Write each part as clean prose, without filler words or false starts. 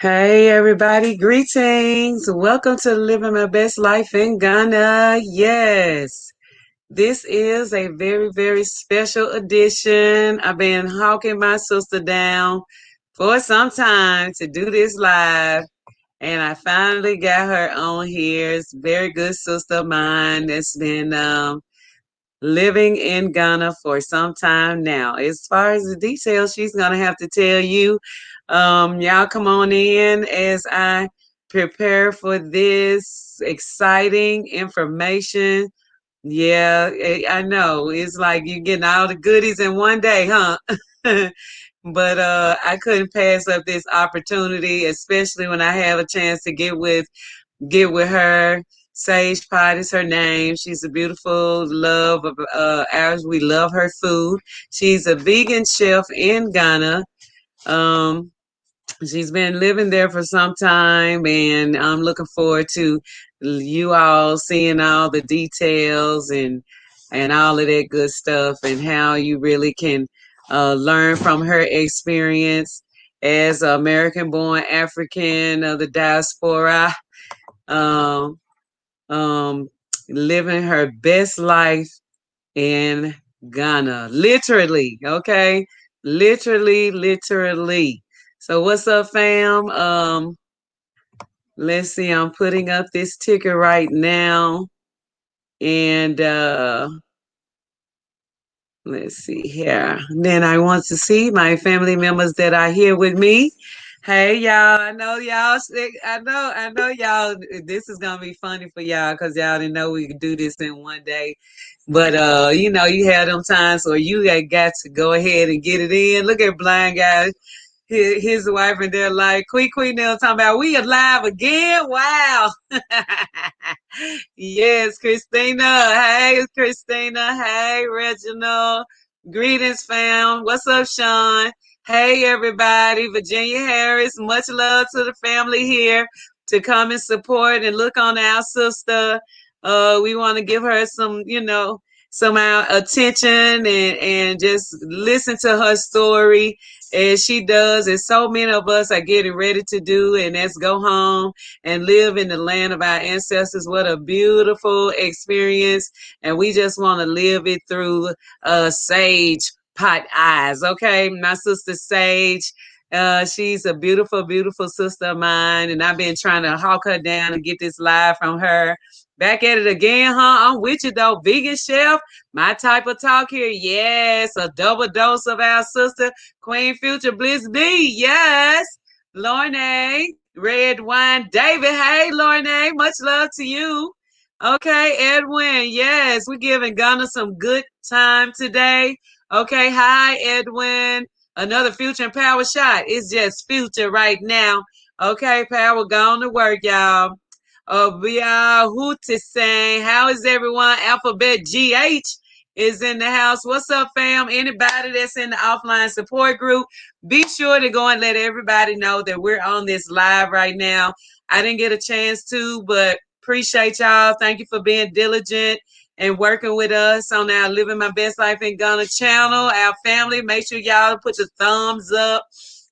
Hey everybody, greetings. Welcome to Living My Best Life in Ghana. Yes, this is a very, very special edition. I've been hawking my sister down for some time to do this live, and I finally got her on here. It's a very good sister of mine that's been living in Ghana for some time now. As far as the details, she's going to have to tell you. Y'all come on in as I prepare for this exciting information. Yeah, I know. It's like you're getting all the goodies in one day, huh? But I couldn't pass up this opportunity, especially when I have a chance to get with her. Sage Pot is her name. She's a beautiful love of ours. We love her food. She's a vegan chef in Ghana. Um, she's been living there for some time, and I'm looking forward to you all seeing all the details and all of that good stuff, and how you really can learn from her experience as an American-born African of the diaspora. Um, um, living her best life in Ghana. Literally, okay? Literally, literally. So what's up, fam? Let's see, I'm putting up this ticker right now. And let's see here. Then I want to see my family members that are here with me. Hey y'all, I know y'all I know y'all this is gonna be funny for y'all because y'all didn't know we could do this in one day. But you had them times where you got to go ahead and get it in. Look at blind guy, his wife, and they're like, Queen Nell talking about we alive again. Wow. Yes, Christina. Hey, Christina. Hey, Reginald. Greetings, fam. What's up, Sean? Hey, everybody. Virginia Harris. Much love to the family here to come and support and look on our sister. We want to give her some attention and just listen to her story as she does, as so many of us are getting ready to do, and that's go home and live in the land of our ancestors. What a beautiful experience. And we just want to live it through Sage Pot eyes. Okay. My sister Sage. She's a beautiful, beautiful sister of mine, and I've been trying to hawk her down and get this live from her. Back at it again, huh? I'm with you though, vegan chef. My type of talk here, yes. A double dose of our sister, Queen PhuCha Bliss B, yes. Lorne, Red Wine, David. Hey, Lorne, much love to you. Okay, Edwin, yes, we're giving Ghana some good time today. Okay, hi, Edwin. Another PhuCha and Powwah shot. It's just PhuCha right now. Okay, Power, going to work, y'all. We are Hootie, how is everyone? Alphabet GH is in the house. What's up, fam? Anybody that's in the offline support group, be sure to go and let everybody know that we're on this live right now. I didn't get a chance to, but appreciate y'all. Thank you for being diligent and working with us on our Living My Best Life in Ghana channel. Our family, make sure y'all put the thumbs up.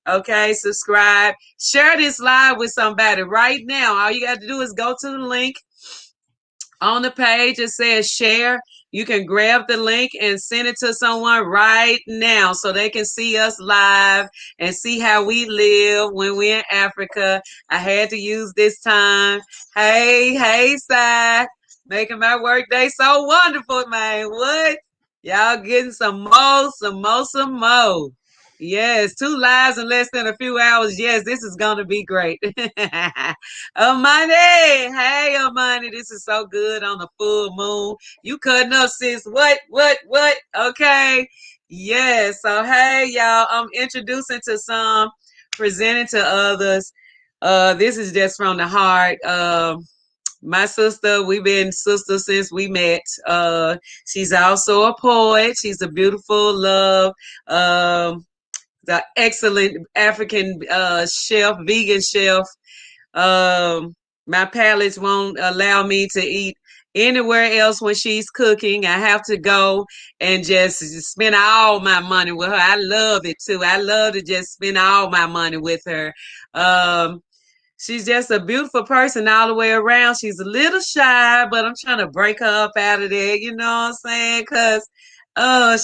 Okay, subscribe. Share this live with somebody right now. All you got to do is go to the link on the page. It says share. You can grab the link and send it to someone right now so they can see us live and see how we live when we're in Africa. I had to use this time. Hey, Si. Making my workday so wonderful, man. What? Y'all getting some more. Yes, 2 lives in less than a few hours. Yes, this is going to be great. Amani, hey, Amani, this is so good on the full moon. You cutting up, sis. What? Okay. Yes. So, hey, y'all, I'm introducing to some, presenting to others. This is just from the heart. My sister, we've been sisters since we met. She's also a poet. She's a beautiful love. The excellent African chef, vegan chef. My palates won't allow me to eat anywhere else when she's cooking. I have to go and just spend all my money with her. I love it too. I love to just spend all my money with her. Um, She's just a beautiful person all the way around. She's a little shy, but I'm trying to break her up out of there. You know what I'm saying? Because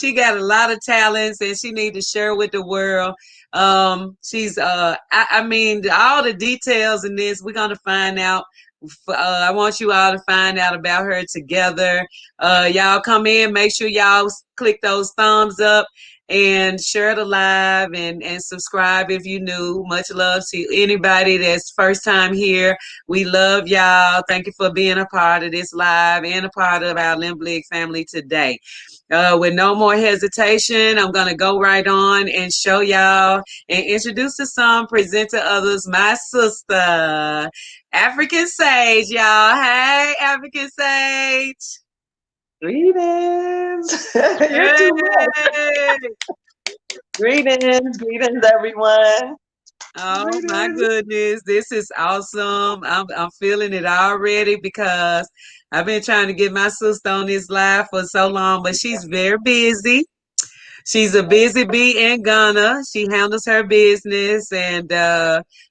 she got a lot of talents and she need to share with the world. She's I mean, all the details in this we're gonna find out. I want you all to find out about her together. Y'all come in, make sure y'all click those thumbs up and share the live and subscribe if you new. Much love to anybody that's first time here. We love y'all. Thank you for being a part of this live and a part of our Limblick family today. With no more hesitation, I'm going to go right on and show y'all and introduce to some, present to others, my sister, African Sage, y'all. Hey, African Sage. Greetings. You're too much. Greetings, everyone. Oh my Greetings. goodness, this is awesome. I'm feeling it already because I've been trying to get my sister on this live for so long, but she's very busy. She's a busy bee in Ghana. She handles her business, and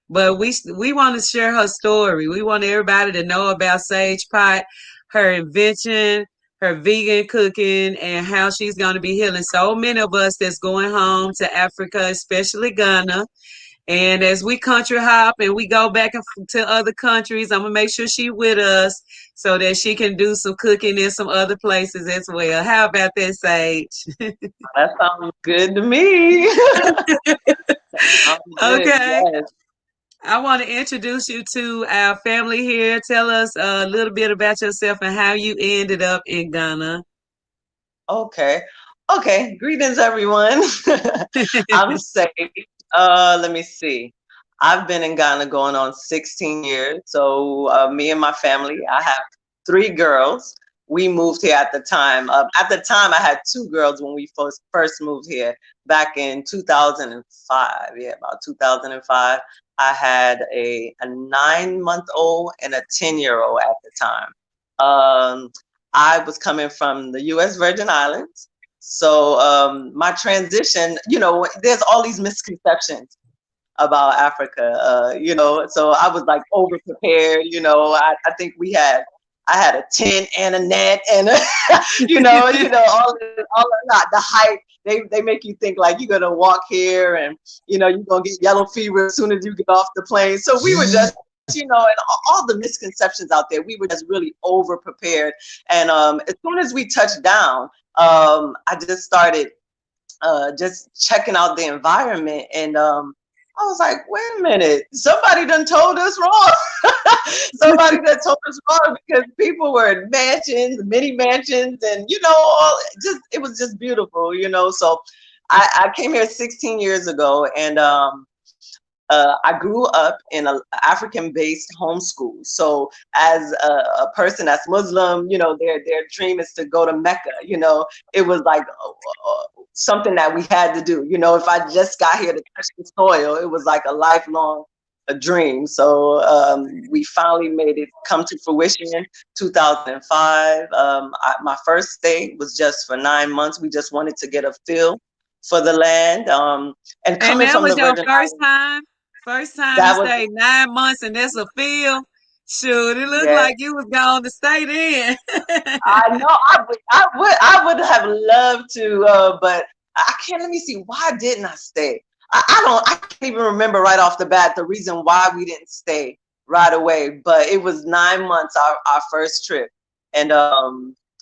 but we want to share her story. We want everybody to know about Sage Pot, her invention, her vegan cooking, and how she's going to be healing so many of us that's going home to Africa, especially Ghana. And as we country hop and we go back to other countries, I'm gonna make sure she with us so that she can do some cooking in some other places as well. How about that, Sage? That sounds good to me. Sounds good. Okay. Yes. I want to introduce you to our family here. Tell us a little bit about yourself and how you ended up in Ghana. Okay. Okay. Greetings, everyone. I'm safe. Let me see. I've been in Ghana going on 16 years. So me and my family, I have three girls. We moved here at the time. At the time, I had two girls when we first moved here back in 2005. Yeah, about 2005. I had a 9-month-old and a 10-year-old at the time. Um, I was coming from the U.S. Virgin Islands. So my transition, there's all these misconceptions about Africa, so I was like over prepared, I think I had a tent and a net and all of that, the hype, they make you think like you're going to walk here and, you're going to get yellow fever as soon as you get off the plane. So we were just, and all the misconceptions out there, we were just really over prepared. And as soon as we touched down, I just started just checking out the environment, and I was like, wait a minute, somebody done told us wrong. Somebody done told us wrong, because people were in mansions, mini mansions, and it was just beautiful, So I came here 16 years ago, and I grew up in an African-based homeschool. So as a person that's Muslim, their dream is to go to Mecca. It was like something that we had to do. If I just got here to touch the soil, it was like a lifelong dream. So we finally made it come to fruition in 2005. My first stay was just for 9 months. We just wanted to get a feel for the land. And coming that from was the your Virgin first Islands, time? First time you that was, stayed 9 months and that's a field? Shoot, it looked yeah. like you was going to stay then. I know I would have loved to, but I can't. Let me see. Why didn't I stay? I can't even remember right off the bat the reason why we didn't stay right away. But it was 9 months our first trip, and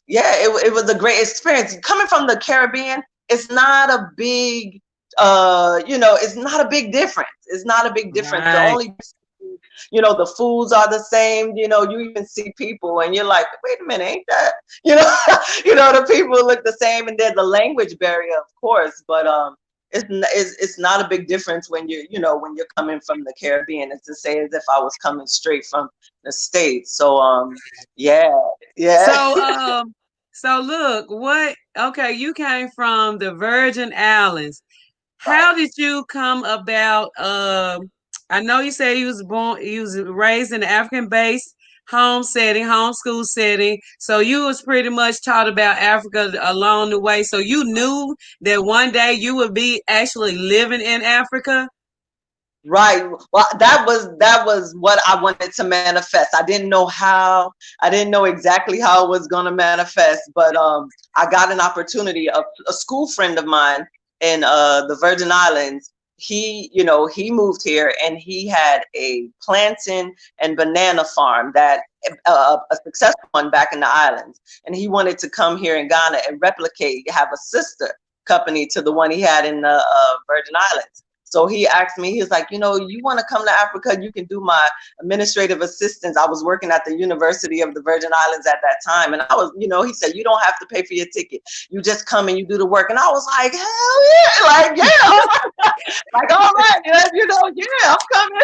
yeah, it was a great experience. Coming from the Caribbean, it's not a big, it's not a big difference. It's not a big difference. The Right. only, the foods are the same. You even see people and you're like, wait a minute, ain't that, the people look the same, and there's a language barrier, of course, but it's not a big difference when when you're coming from the Caribbean. It's to say as if I was coming straight from the States. So yeah, yeah. So look, okay, you came from the Virgin Islands. Right. How did you come about I know you said you was raised in the African base home setting, homeschool setting. So you was pretty much taught about Africa along the way. So you knew that one day you would be actually living in Africa. Right. Well, that was what I wanted to manifest. I didn't know how. I didn't know exactly how it was going to manifest, but I got an opportunity. A school friend of mine in the Virgin Islands. He moved here and he had a plantain and banana farm that a successful one back in the islands, and he wanted to come here in Ghana and replicate, have a sister company to the one he had in the Virgin Islands. So he asked me, he was like, you want to come to Africa? You can do my administrative assistance. I was working at the University of the Virgin Islands at that time. And I was, he said, you don't have to pay for your ticket. You just come and you do the work. And I was like, hell yeah. Like, yeah. Like, all right. Yeah, I'm coming.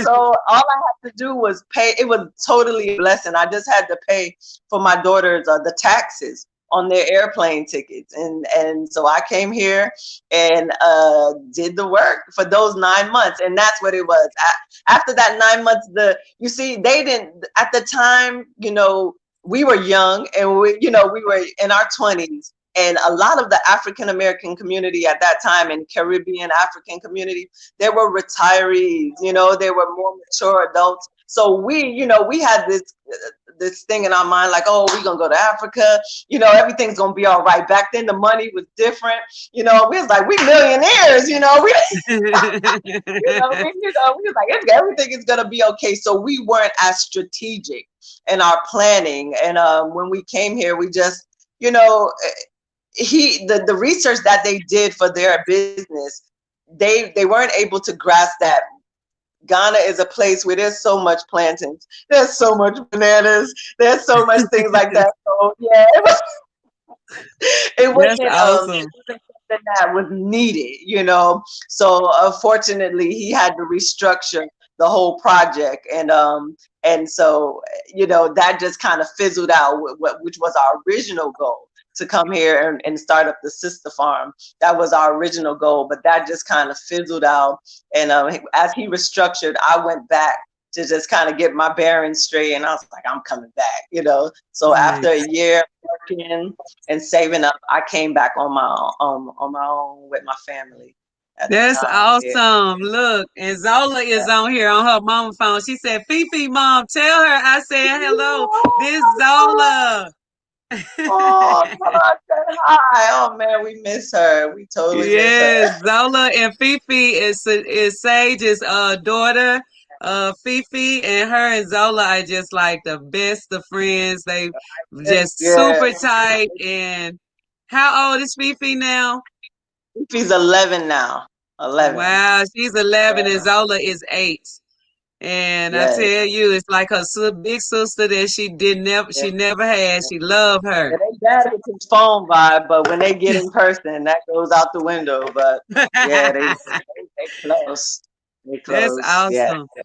So all I had to do was pay. It was totally a blessing. I just had to pay for my daughter's, the taxes on their airplane tickets. And so I came here and did the work for those 9 months. And that's what it was. After that 9 months, they didn't, at the time, we were young and we were in our 20s. And a lot of the African American community at that time and Caribbean African community, they were retirees, they were more mature adults. So we had this thing in our mind, like, oh, we're gonna go to Africa, everything's gonna be all right. Back then the money was different, we was like, we millionaires, we was like, everything is gonna be okay. So we weren't as strategic in our planning. And when we came here, we just, the research that they did for their business, they weren't able to grasp that Ghana is a place where there's so much plantains, there's so much bananas, there's so much things like that. So yeah, it wasn't awesome. Something that was needed, So unfortunately, he had to restructure the whole project, and so that just kind of fizzled out, which was our original goal, to come here and start up the sister farm. That was our original goal, but that just kind of fizzled out. And as he restructured, I went back to just kind of get my bearings straight, and I was like, I'm coming back, So after a year working and saving up, I came back on my own with my family. That's awesome. Yeah. Look, and Zola is on here on her mama phone. She said, Fifi, mom, tell her I said hello. This Zola. Oh, hi. Oh man, we miss her. We totally miss her. Zola and Fifi is Sage's daughter. Fifi, and her and Zola are just like the best of friends. They just super tight. And how old is Fifi now? Fifi's 11 now. 11. Wow, she's 11 and Zola is 8. And I tell you, it's like her big sister that she never had. She loved her. Yeah, they bad with his phone vibe, but when they get in person, that goes out the window. But yeah, they close. They close. That's awesome. Yeah.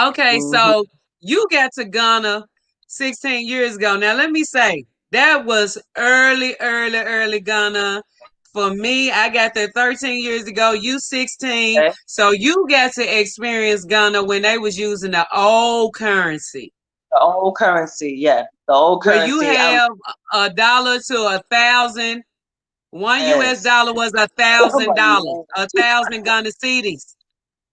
Okay, so you got to Ghana 16 years ago. Now let me say, that was early Ghana. For me, I got there 13 years ago. You 16. Okay. So you got to experience Ghana when they was using the old currency. The old currency, yeah. The old currency. Where you have $1 to 1,000. One US dollar was $1,000. 1,000 Ghana cedis.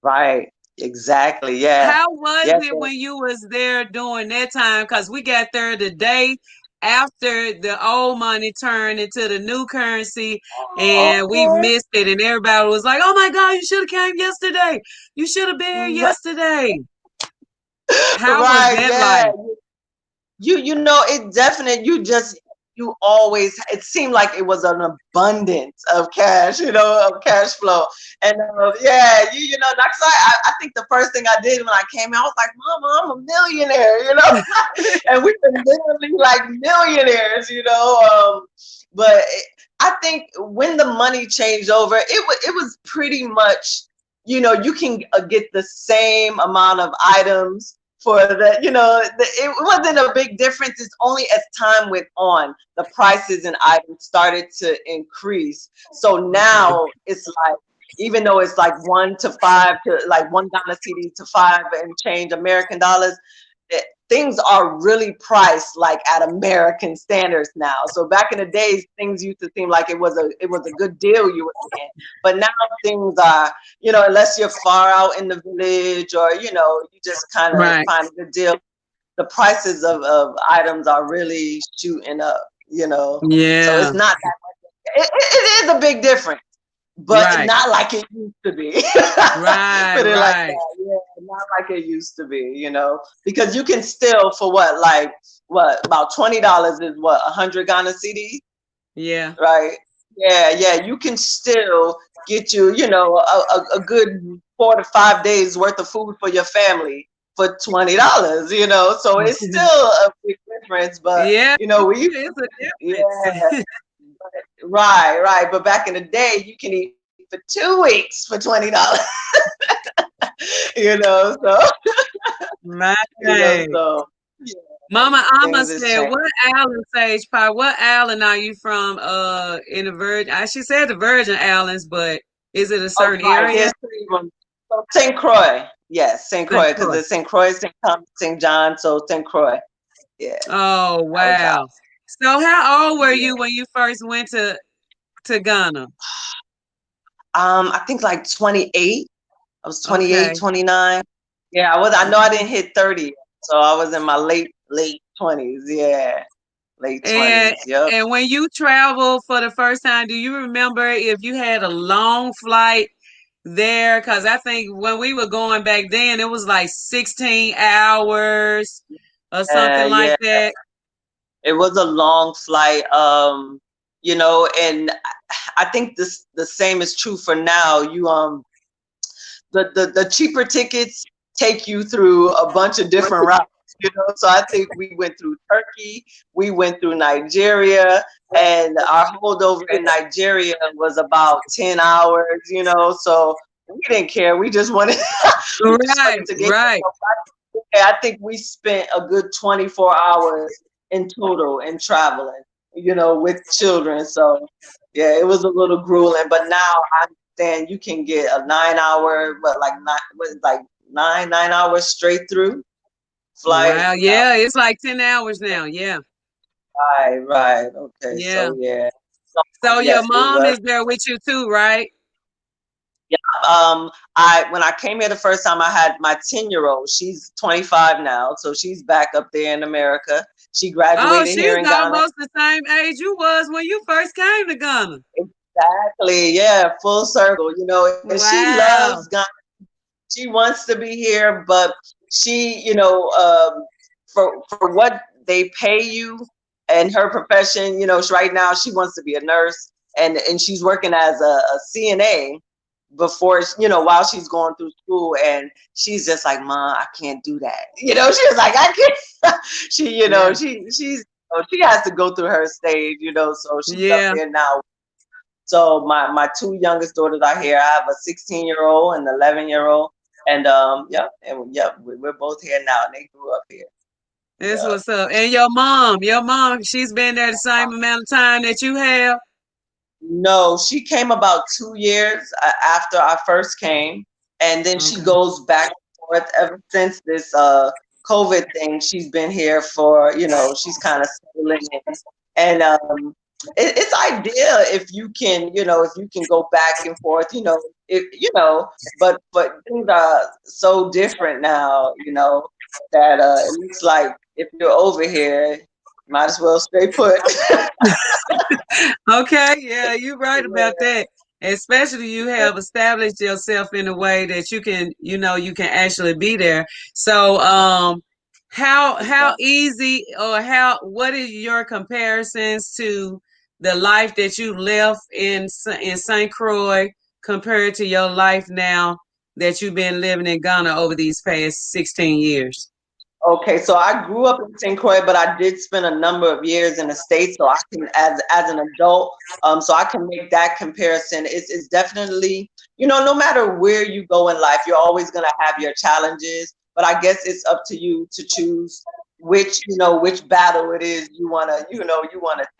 Right. Exactly. Yeah. How was it when you was there during that time? Because we got there the day after the old money turned into the new currency, and we missed it, and everybody was like, oh my God, you should have came yesterday. You should have been here yesterday. How was that like? It definitely, you always, it seemed like it was an abundance of cash, of cash flow. And I think the first thing I did when I came out, I was like, Mama, I'm a millionaire, and we were literally like millionaires, but I think when the money changed over, it was pretty much, you can get the same amount of items for it wasn't a big difference. It's only as time went on, the prices and items started to increase. So now it's like, even though it's like 1 to 5 to like $1 CD to 5 and change American dollars, things are really priced like at American standards now. So back in the days, things used to seem like it was a good deal you were getting. But now things are, you know, unless you're far out in the village or, you know, you just kind of Right. find a good deal, the prices of items are really shooting up, you know. So Yeah. it's not that much. It is a big difference, but Right. not like it used to be. Right. Put it like Right. that. Yeah, not like it used to be, you know, because you can still for what, like what, about $20 is what, 100 Ghana cedis, Yeah. right? Yeah, yeah, you can still get you, you know, a good 4 to 5 days worth of food for your family for $20, you know. So it's still a big difference, but Yeah, you know, we, it's a yeah, difference. right, right. But back in the day, you can eat for 2 weeks for $20. You know, so My you know, thing. so yeah, Mama Amma things has said, changed. "What island, Sage Pie? What island are you from? In the Virgin? She said the Virgin Islands, but is it a Oh, certain right, area? there's 3 of them. So St. Croix, yes, St. St. Croix, because Croix. it's St. Croix, St. Thomas, St. John, so St. Croix. Yeah, Oh that was out. wow! So how old were Yeah. you when you first went to Ghana? I think like 28. I was 28, Okay. 29. Yeah, I know I didn't hit 30 yet, so I was in my late 20s. Yeah, late And 20s. Yep. and when you traveled for the first time, do you remember if you had a long flight there? Because I think when we were going back then, it was like 16 hours or something like Yeah. that. It was a long flight, you know, and I think the same is true for now. You the cheaper tickets take you through a bunch of different routes, you know. So I think we went through Turkey, we went through Nigeria, and our holdover in Nigeria was about 10 hours, you know. So we didn't care. We just Right, wanted to get right. I think we spent a good 24 hours in total in traveling, you know, with children. So yeah, it was a little grueling, but now I understand you can get a 9 hour, but like nine, what is like 9 hours straight through flight. Wow. Yeah, Yeah, it's like 10 hours now. Yeah. right, right. Okay, Yeah. so yeah. So So your yes, it mom was. is there with you too, right? Yeah. I when I came here the first time, I had my 10-year-old. She's 25 now, so she's back up there in America. She Oh, graduated here she's in Ghana. almost the same age you was when you first came to Ghana. Exactly. Yeah, full circle. You know, and she Wow. loves Ghana. She wants to be here, but she, you know, for what they pay you and her profession, you know, right now she wants to be a nurse, and she's working as a CNA before, you know, while she's going through school, and she's just like, "Mom, I can't do that." You know, she was like, "I can't." She, you know, Yeah. she has to go through her stage, you know, so she's up Yeah. there now. So my two youngest daughters are here. I have a 16-year-old and an 11-year-old, and we're both here now, and they grew up here. That's Yeah. what's up. And your mom, she's been there the same amount of time that you have. No, she came about 2 years after I first came, and then she Okay. goes back and forth ever since this COVID thing. She's been here for, you know, she's kind of settling in, and it's ideal if you can, you know, if you can go back and forth, you know, if you know, but things are so different now, you know, that it looks like if you're over here, might as well stay put. Okay, yeah, you're right about that. Especially you have established yourself in a way that you can, you can actually be there. So, how easy or what is your comparisons to the life that you left in St. Croix compared to your life now that you've been living in Ghana over these past 16 years? Okay, so I grew up in St. Croix, but I did spend a number of years in the States, so I can, as an adult, so I can make that comparison. It's definitely, you know, no matter where you go in life, you're always gonna have your challenges. But I guess it's up to you to choose which battle it is you wanna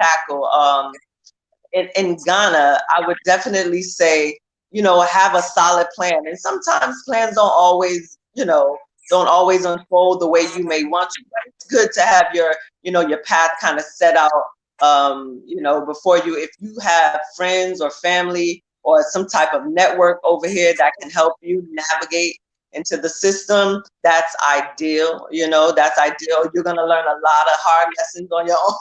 tackle. In Ghana, I would definitely say, you know, have a solid plan. And sometimes plans don't always, you know, don't always unfold the way you may want to, but it's good to have your, your path kind of set out, before you. If you have friends or family or some type of network over here that can help you navigate into the system, that's ideal. That's ideal. You're going to learn a lot of hard lessons on your own.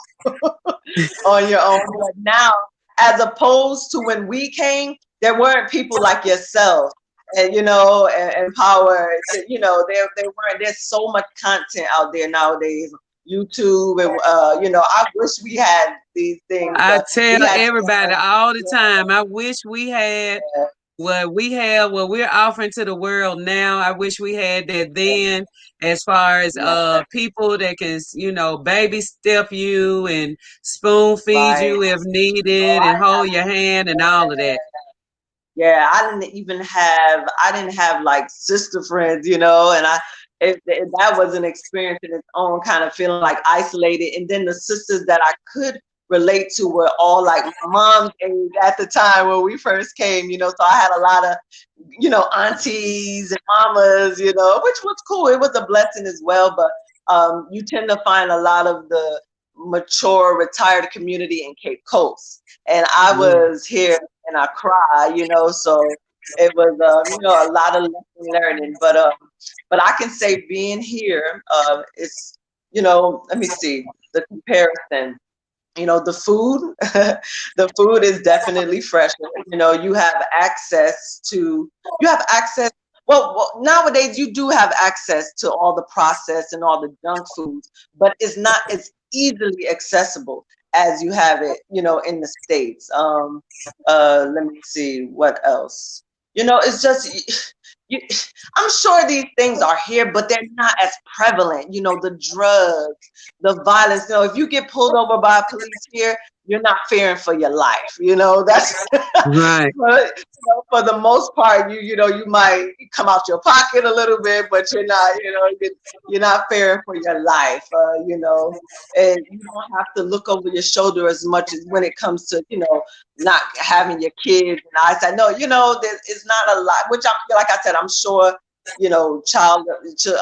On your own. But now, as opposed to when we came, there weren't people like yourself and and Power. They weren't. There's so much content out there nowadays, YouTube, and I wish we had these things. I tell everybody all the time, I wish we had what we have, what we're offering to the world now. I wish we had that then, as far as people that can, baby step you and spoon feed you if needed and hold your hand and all of that. Yeah, I didn't have like sister friends, and that was an experience in its own, kind of feeling like isolated. And then the sisters that I could relate to were all like my mom's age at the time when we first came, so I had a lot of, aunties and mamas, which was cool. It was a blessing as well. But you tend to find a lot of the mature, retired community in Cape Coast. And I was here in Accra, so it was, a lot of lesson learning. But I can say being here, it's, let me see the comparison. The food, the food is definitely fresher. You have access. Well, nowadays you do have access to all the processed and all the junk foods, but it's not as easily accessible as you have it, in the States. Let me see what else. It's just, I'm sure these things are here, but they're not as prevalent. The drugs, the violence. If you get pulled over by police here, you're not fearing for your life. That's right. But for the most part, you might come out your pocket a little bit, but you're not, you're not fearing for your life. And you don't have to look over your shoulder as much as when it comes to, not having your kids. And I said, no, it's not a lot, which like I said, I'm sure, child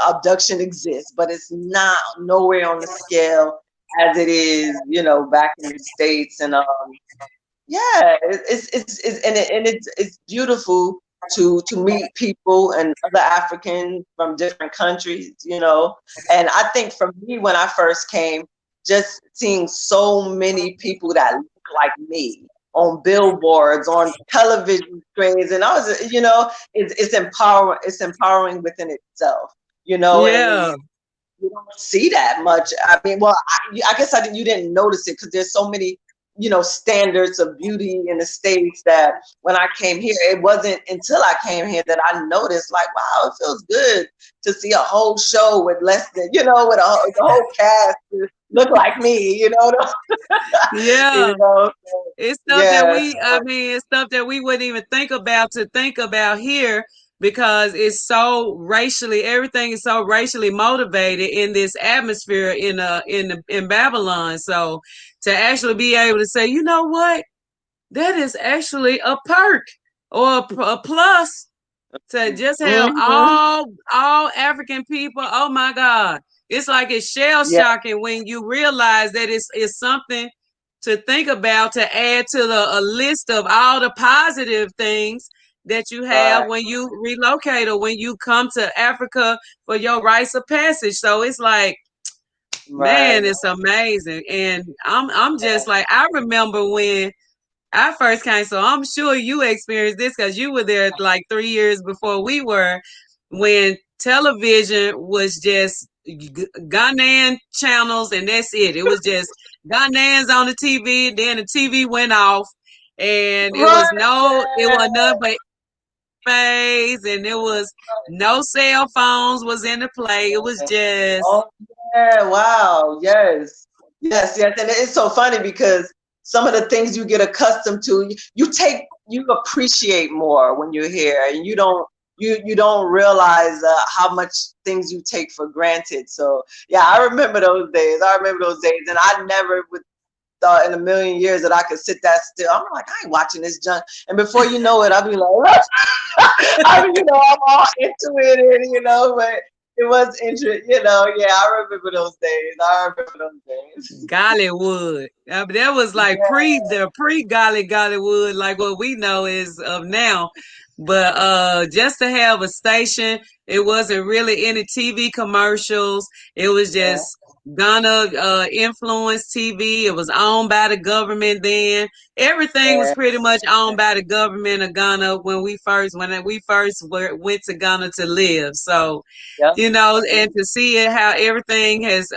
abduction exists, but it's not nowhere on the scale as it is, back in the States. And it's beautiful to meet people and other Africans from different countries, and I think for me, when I first came, just seeing so many people that look like me on billboards, on television screens, and I was, it's empowering within itself, Yeah. and you don't see that much. I mean, well, I guess you didn't notice it because there's so many, standards of beauty in the States that when I came here, it wasn't until I came here that I noticed, like, wow, it feels good to see a whole show with less than, with the whole cast look like me, Yeah. So, it's stuff that it's stuff that we wouldn't even think about here, because it's so racially, everything is so racially motivated in this atmosphere in Babylon. So to actually be able to say, you know what, that is actually a perk or a plus, to just have all African people. Oh my God. It's like it's shell shocking when you realize that it's something to think about, to add to a list of all the positive things that you have when you relocate or when you come to Africa for your rites of passage. So it's like, man, it's amazing. And I'm just like, I remember when I first came, so I'm sure you experienced this because you were there like 3 years before we were, when television was just Ghanaian channels and that's it. It was just Ghanaians on the TV, then the TV went off, and it was nothing but phase, and there was no cell phones was in the play. It was just wow, yes, and it's so funny because some of the things you get accustomed to, you appreciate more when you're here, and you don't realize how much things you take for granted. So yeah, I remember those days, and I never would thought in a million years that I could sit that still. I'm like, I ain't watching this junk, and before you know it, I'll be like, I'm all into it, and but It was interesting, you know. Yeah, I remember those days. I remember those days. Gollywood. That was like Yeah, pre Gollywood, like what we know is of now. But just to have a station, it wasn't really any TV commercials. It was yeah, just Ghana influence TV. It was owned by the government then. Everything was yeah, pretty much owned by the government of Ghana went to Ghana to live. So, yep. and to see it how everything has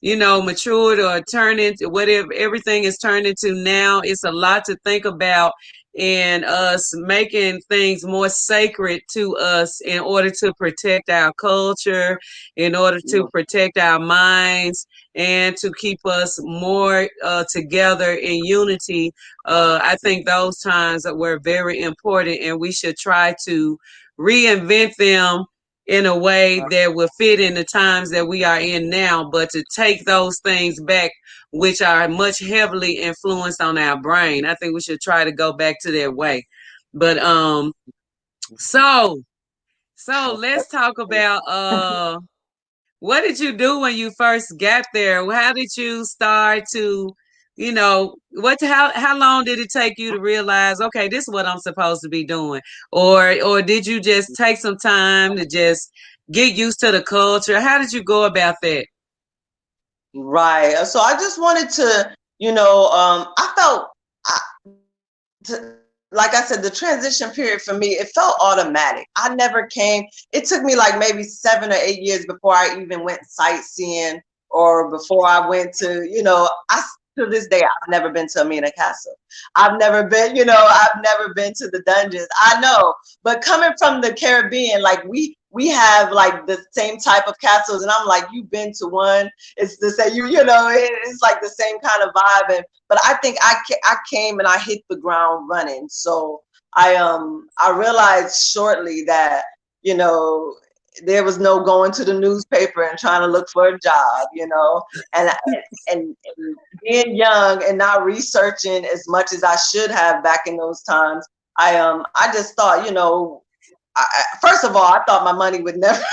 matured or turned into whatever everything is turned into now. It's a lot to think about and us making things more sacred to us in order to protect our culture, in order to protect our minds, and to keep us more together in unity. I think those times were very important, and we should try to reinvent them in a way that will fit in the times that we are in now, but to take those things back, which are much heavily influenced on our brain. I think we should try to go back to that way. But so so let's talk about what did you do when you first got there? How did you start to, how long did it take you to realize, okay, this is what I'm supposed to be doing? Or did you just take some time to just get used to the culture? How did you go about that? Right. So I just wanted to, I felt, I, like I said, the transition period for me, it felt automatic. I never came, it took me like maybe 7 or 8 years before I even went sightseeing or before I went to, to this day, I've never been to Amina Castle. I've never been to the dungeons. I know, but coming from the Caribbean, like we have like the same type of castles, and I'm like, you've been to one. It's the same, it's like the same kind of vibe. But I think I came and I hit the ground running. So I realized shortly that there was no going to the newspaper and trying to look for a job, and and being young and not researching as much as I should have back in those times. I just thought, first of all, I thought my money would never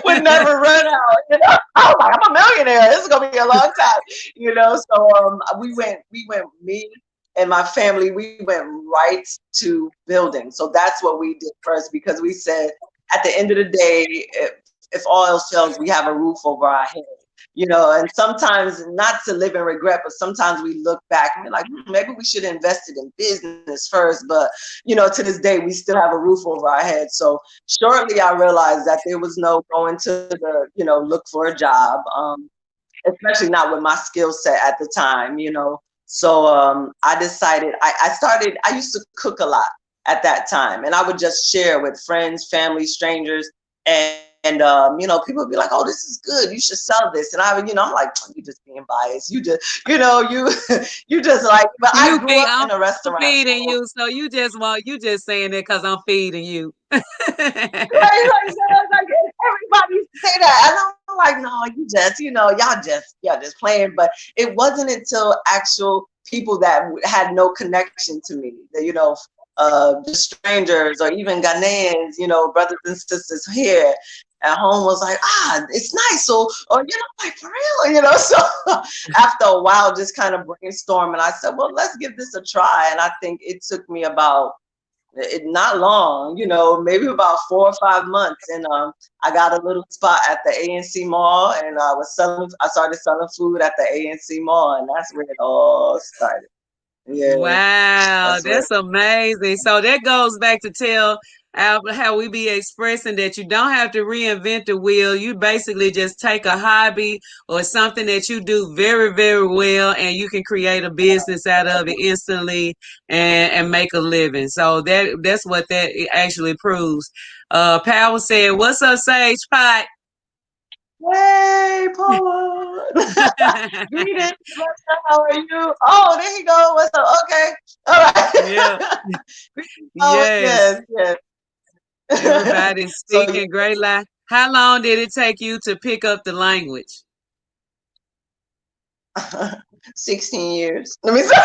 would never run out. I was like, I'm a millionaire. This is gonna be a long time. So me and my family, we went right to building. So that's what we did first, because we said at the end of the day, if all else fails, we have a roof over our head. And sometimes, not to live in regret, but sometimes we look back and we're like, maybe we should have invested in business first. But, to this day, we still have a roof over our head. So shortly, I realized that there was no going to the, look for a job, especially not with my skill set at the time, So I decided, I used to cook a lot at that time, and I would just share with friends, family, strangers, and people would be like, "Oh, this is good. You should sell this." And I'm like, "You just being biased. You just, you just like." But I grew up in a restaurant. I'm feeding you, so you just saying that because I'm feeding you. Like, everybody say that, and I'm like, "No, you just, y'all just playing." But it wasn't until actual people that had no connection to me, that the strangers or even Ghanaians, brothers and sisters here at home was like, it's nice. So, or, like, for real, So after a while, just kind of brainstorming, I said, well, let's give this a try. And I think it took me about, not long, maybe about 4 or 5 months. And I got a little spot at the ANC Mall, and I started selling food at the ANC Mall, and that's where it all started. Yeah. Wow, that's amazing. So that goes back to tell how we be expressing that you don't have to reinvent the wheel. You basically just take a hobby or something that you do very, very well, and you can create a business out of it instantly and make a living. So that's what that actually proves. Powell said, "What's up, Sage Pot?" Hey, Paula. Greetings. How are you? Oh, there you go. What's up? Okay. All right. Yeah. Yes. Yes. Everybody's speaking great line. How long did it take you to pick up the language? 16 years. Let me say.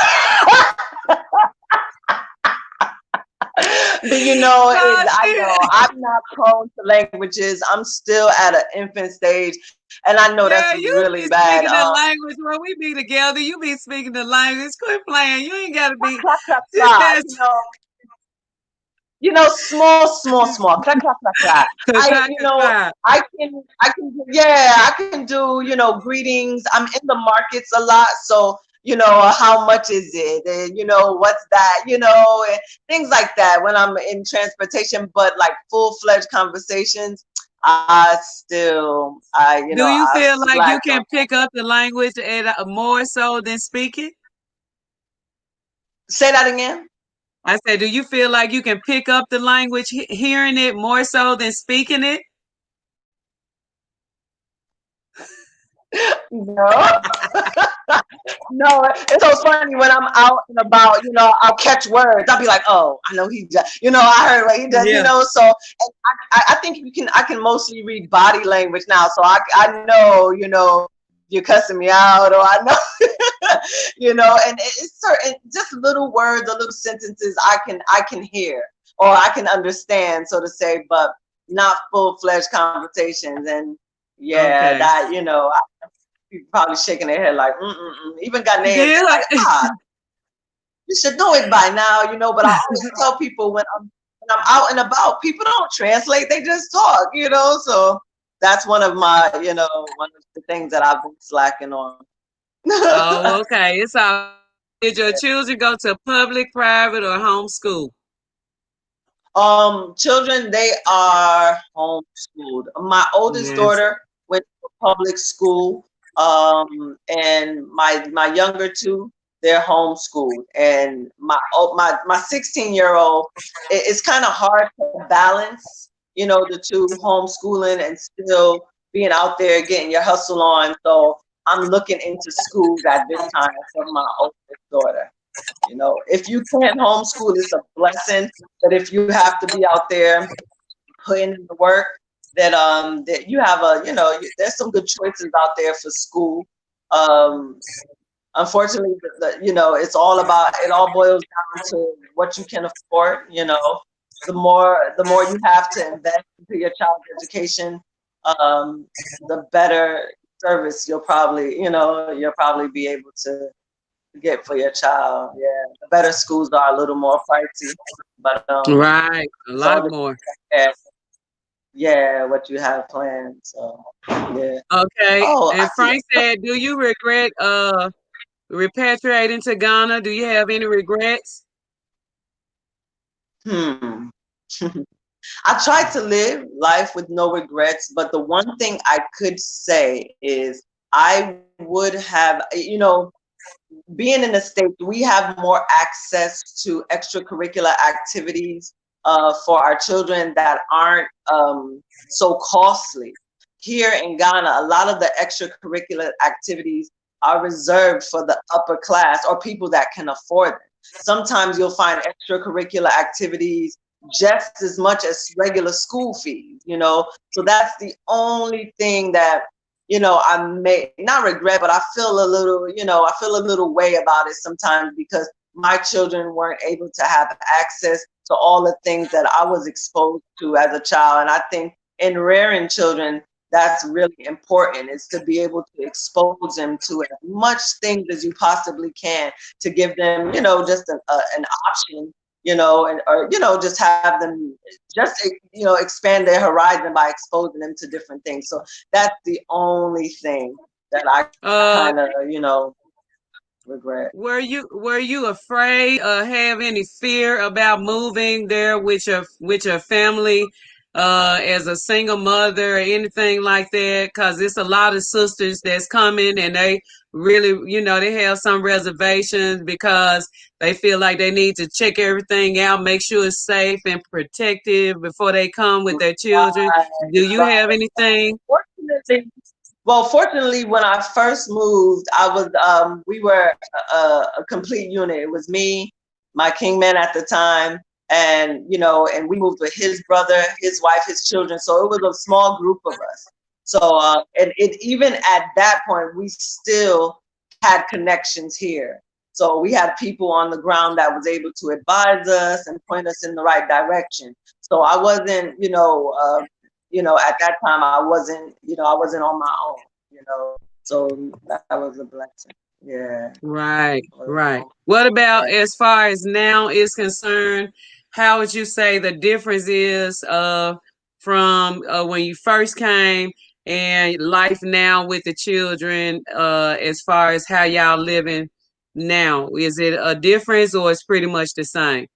But I know I'm not prone to languages. I'm still at an infant stage, and I know that's Yeah, you really be bad. speaking the language when we be together. You be speaking the language. Quit playing. You ain't gotta be Clap, clap, just clap. that. Small. Clap, clap, clap, clap. I can do, greetings. I'm in the markets a lot, so how much is it, and what's that, and things like that when I'm in transportation. But like full-fledged conversations, Do you I feel like you slack on. can pick up the language at more so than speak it? Say that again. I said, do you feel like you can pick up the language, hearing it more so than speaking it? No. No, it's so funny when I'm out and about, I'll catch words. I'll be like, oh, I know he does, I heard what he does, Yeah. so and I think I can mostly read body language now. So I know, you're cussing me out, or I know, and it's certain just little words or little sentences I can hear or I can understand, so to say, but not full-fledged conversations. And yeah, Okay. that, people probably shaking their head like, even Ghanaians, they're Yeah. like, you should know it by now, but I always tell people when I'm out and about, people don't translate, they just talk, so that's one of my, one of the things that I've been slacking on. Oh, okay. It's all. Did your children go to public, private, or homeschool? Children, they are homeschooled. My oldest Yes. daughter went to public school, and my younger two, they're homeschooled. And my 16-year-old, it's kind of hard to balance, the two, homeschooling and still being out there getting your hustle on. So I'm looking into schools at this time for my oldest daughter. If you can't homeschool, it's a blessing. But if you have to be out there putting in the work, that you have there's some good choices out there for school. Unfortunately, it's all about, it all boils down to what you can afford. The more you have to invest into your child's education, the better service you'll probably be able to get for your child. Yeah, the better schools are a little more pricey, but Right. A it's all lot the more. what you have planned. So yeah. Okay. Oh, I And see. Frank said, do you regret repatriating to Ghana? Do you have any regrets? Hmm. I tried to live life with no regrets, but the one thing I could say is I would have, being in the States, we have more access to extracurricular activities for our children that aren't so costly. Here in Ghana, a lot of the extracurricular activities are reserved for the upper class or people that can afford them. Sometimes you'll find extracurricular activities just as much as regular school fees, So that's the only thing that I may not regret, but I feel a little way about it sometimes because my children weren't able to have access to all the things that I was exposed to as a child. And I think in rearing children, that's really important, is to be able to expose them to as much things as you possibly can to give them, just an option, and just have them just, expand their horizon by exposing them to different things. So that's the only thing that I Uh, kind of, regret. were you afraid or have any fear about moving there with your family as a single mother or anything like that? Because it's a lot of sisters that's coming and they really, they have some reservations because they feel like they need to check everything out, make sure it's safe and protective before they come with their children. Right, Do you right. have anything? Fortunately, when I first moved, we were a complete unit. It was me, my king man at the time, and and we moved with his brother, his wife, his children. So it was a small group of us. So and it even at that point, we still had connections here. So we had people on the ground that was able to advise us and point us in the right direction. So I wasn't, at that time I wasn't, I wasn't on my own, so that was a blessing. Yeah. Right, right. What about as far as now is concerned? How would you say the difference is from when you first came and life now with the children as far as how y'all living now? Is it a difference or it's pretty much the same?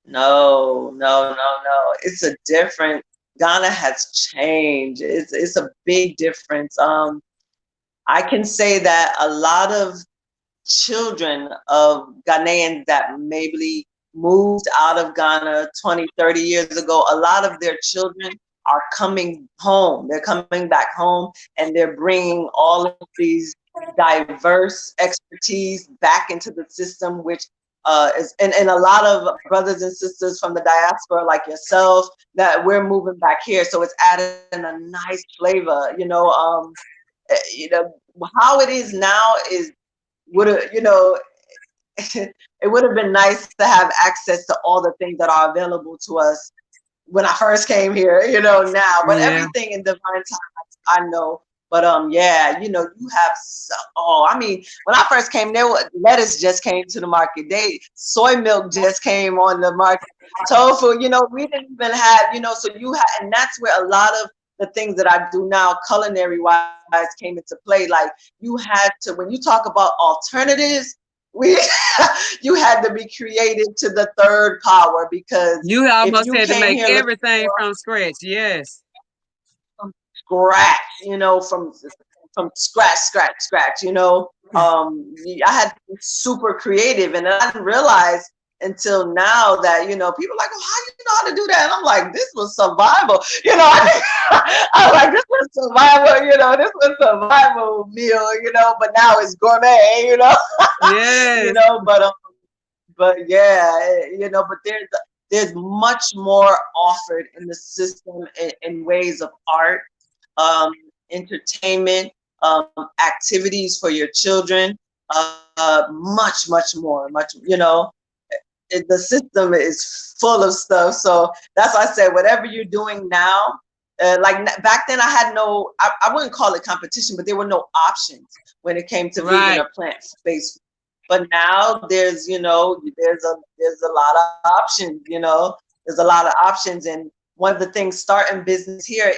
No. It's a different. Ghana has changed. It's a big difference. I can say that a lot of children of Ghanaians that maybe moved out of Ghana 20, 30 years ago, a lot of their children are coming home. They're coming back home and they're bringing all of these diverse expertise back into the system, which and a lot of brothers and sisters from the diaspora like yourself that we're moving back here. So it's adding a nice flavor, how it is now is would have, it would have been nice to have access to all the things that are available to us when I first came here, now, but Yeah. everything in divine time, I know. But yeah, you have I mean, when I first came there, lettuce just came to the market. Soy milk just came on the market. Tofu, we didn't even have, so and that's where a lot of the things that I do now, culinary wise, came into play. Like you had to, when you talk about alternatives, we you had to be created to the third power, because You if almost you had to came make here looking everything for from scratch. Yes. from scratch, from scratch, I had to be super creative, and I didn't realize until now that, people are like, oh, how do you know how to do that? And I'm like, this was survival, I'm like, this was survival, this was survival meal, but now it's gourmet, Yes. but yeah, but there's much more offered in the system in ways of art, entertainment, activities for your children, much more, the system is full of stuff. So that's why I said, whatever you're doing now, like back then I had I wouldn't call it competition, but there were no options when it came to vegan Right. or plant-based. But now there's a lot of options, there's a lot of options. And one of the things starting business here,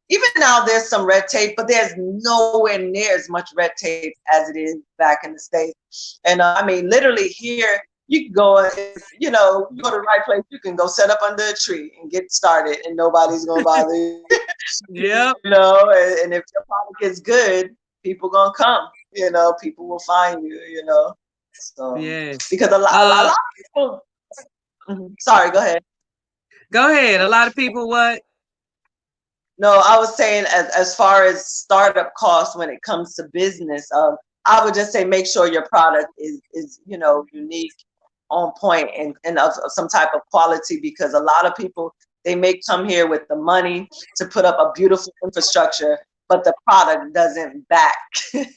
even now there's some red tape, but there's nowhere near as much red tape as it is back in the States. And I mean, literally here, you can go, you go to the right place, you can go set up under a tree and get started and nobody's going to bother you. Yep. And if your product is good, people going to come, people will find you, So, Yes. because a lot of people, sorry, go ahead. Go ahead. A lot of people what? No, I was saying as far as startup costs when it comes to business, I would just say make sure your product is unique, on point, and of some type of quality, because a lot of people, they may come here with the money to put up a beautiful infrastructure, but the product doesn't back, it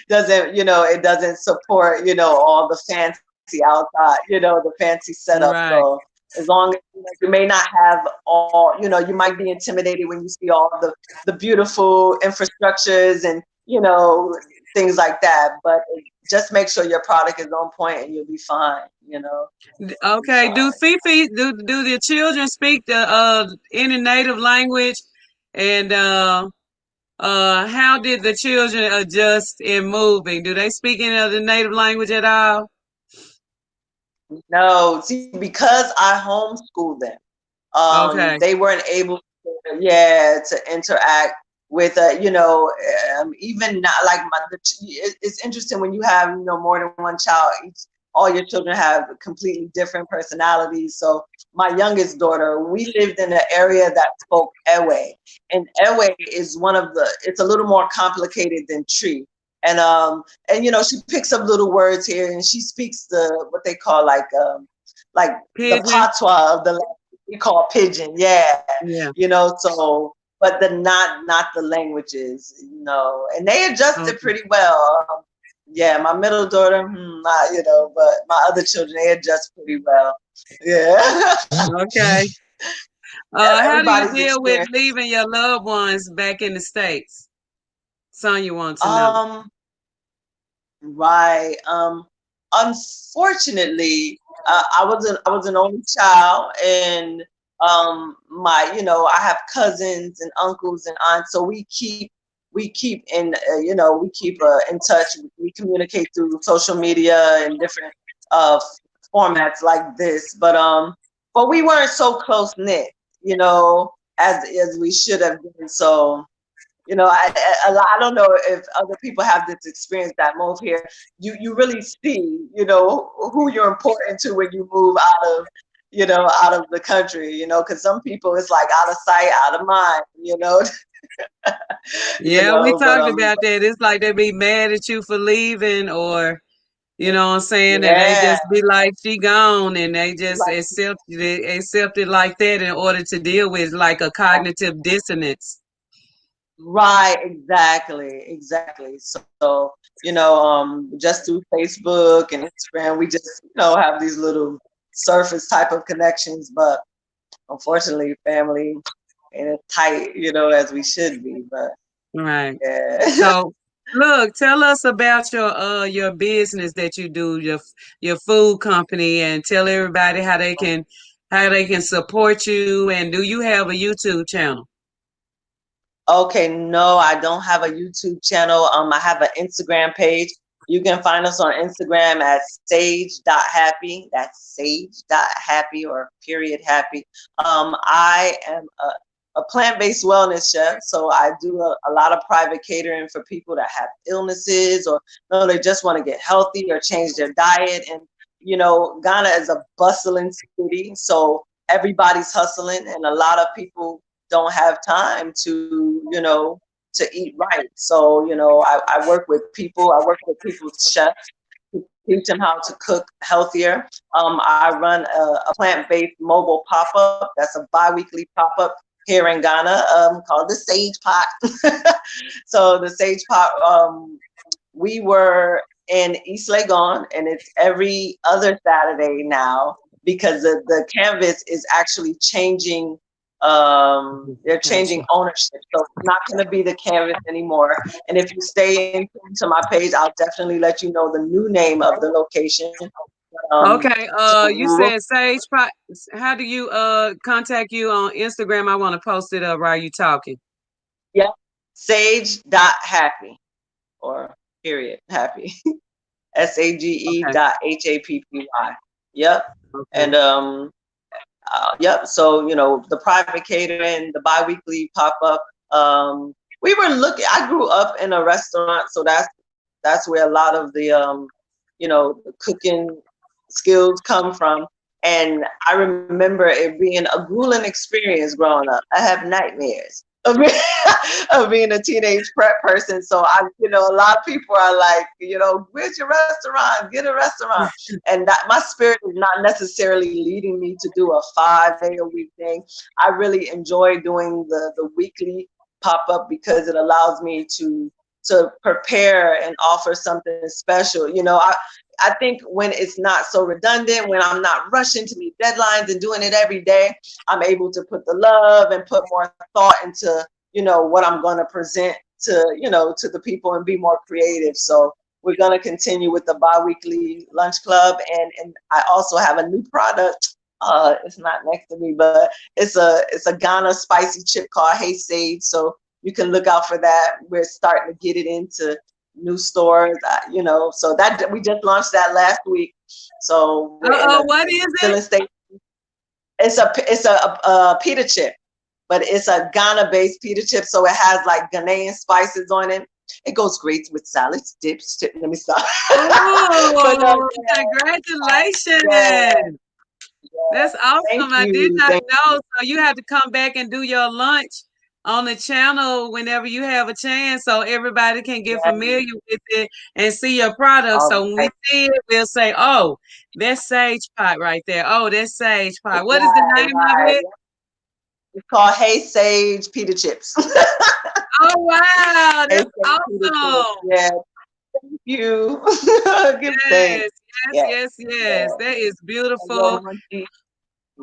doesn't support, all the fancy outside, the fancy setup. Right. So as long as you may not have all, you might be intimidated when you see all the beautiful infrastructures and, things like that. But just make sure your product is on point and you'll be fine, Okay. Do Fifi do the children speak the any native language? And how did the children adjust in moving? Do they speak any of the native language at all? No, see, because I homeschooled them, Okay. they weren't able to interact with even not like it's interesting when you have more than one child. All your children have completely different personalities. So my youngest daughter, we lived in an area that spoke Ewe, and Ewe is it's a little more complicated than Tree. And she picks up little words here, and she speaks what they call like the Pigeon. patois of the, we call pidgin, yeah. Yeah. So, but not the languages, and they adjusted Okay. pretty well. Yeah, my middle daughter, not, but my other children, they adjust pretty well. Yeah. Okay. How do you Everybody's deal with experience. leaving your loved ones back in the States? Sonya wants to know. Um, right. Unfortunately, I was an only child, and I have cousins and uncles and aunts, so we keep in touch. We communicate through social media and different uh formats like this, but we weren't so close knit, as we should have been. So I don't know if other people have this experience that move here. You really see, who you're important to when you move out of the country, because some people it's like out of sight, out of mind, Yeah, we but talked about that. It's like they be mad at you for leaving, or you know what I'm saying, and they yeah, just be like, she gone, and they just like accept it like that in order to deal with like a cognitive dissonance. right, exactly. So just through Facebook and Instagram, we just have these little surface type of connections, but unfortunately, family ain't as tight, as we should be. But Right. yeah. So, look, tell us about your business that you do, your food company, and tell everybody how they can support you. And do you have a YouTube channel? Okay, no, I don't have a YouTube channel. I have an Instagram page. You can find us on Instagram at sage.happy. That's sage.happy or period happy. I am a plant-based wellness chef, so I do a lot of private catering for people that have illnesses or no, they just want to get healthy or change their diet. And Ghana is a bustling city, so everybody's hustling, and a lot of people don't have time to eat right. So, I work with people, I work with people's chefs to teach them how to cook healthier. I run a plant-based mobile pop-up. That's a bi-weekly pop-up here in Ghana, called the Sage Pot. So the Sage Pot, we were in East Legon, and it's every other Saturday now because the canvas is actually changing. They're changing Gotcha. ownership, so it's not going to be the canvas anymore. And if you stay into my page, I'll definitely let you know the new name of the location. Okay. You So said Sage Pot. How do you contact you on Instagram? I want to post it up while you talking. yeah, sage.happy or period happy. SAGE Okay. dot HAPPY. Yep. Okay. And yep. So the private catering, the biweekly pop up. We were looking. I grew up in a restaurant, so that's where a lot of the cooking skills come from. And I remember it being a grueling experience growing up. I have nightmares of being a teenage prep person. So a lot of people are like, where's your restaurant? Get a restaurant. And that my spirit is not necessarily leading me to do a 5 day a week thing. I really enjoy doing the weekly pop up because it allows me to prepare and offer something special. I think when it's not so redundant, when I'm not rushing to meet deadlines and doing it every day, I'm able to put the love and put more thought into, what I'm going to present to the people and be more creative. So we're going to continue with the biweekly lunch club. And I also have a new product. It's not next to me, but it's a Ghana spicy chip called Hey Sage. So you can look out for that. We're starting to get it into new stores, so that we just launched that last week. So we're What is still it? in state. It's a pita chip, but it's a Ghana-based pita chip, so it has like Ghanaian spices on it. It goes great with salads, dips. Let me stop. But Oh, yeah, yeah, congratulations. That's thank awesome. I did you, not thank know. So you have to come back and do your lunch on the channel whenever you have a chance so everybody can get you. familiar with it and see your product. All So when we right, see it, we'll say, oh, that's Sage Pot right there. Oh, that's Sage Pot. What is the right, name of right. it? It's called Hey Sage Pita Chips. Oh, wow. Hey That's Sage Pita Chips. awesome. Yeah, you. Give Yes, thanks. yes, Yeah, yes, yes. yeah. That is A little beautiful. munchie.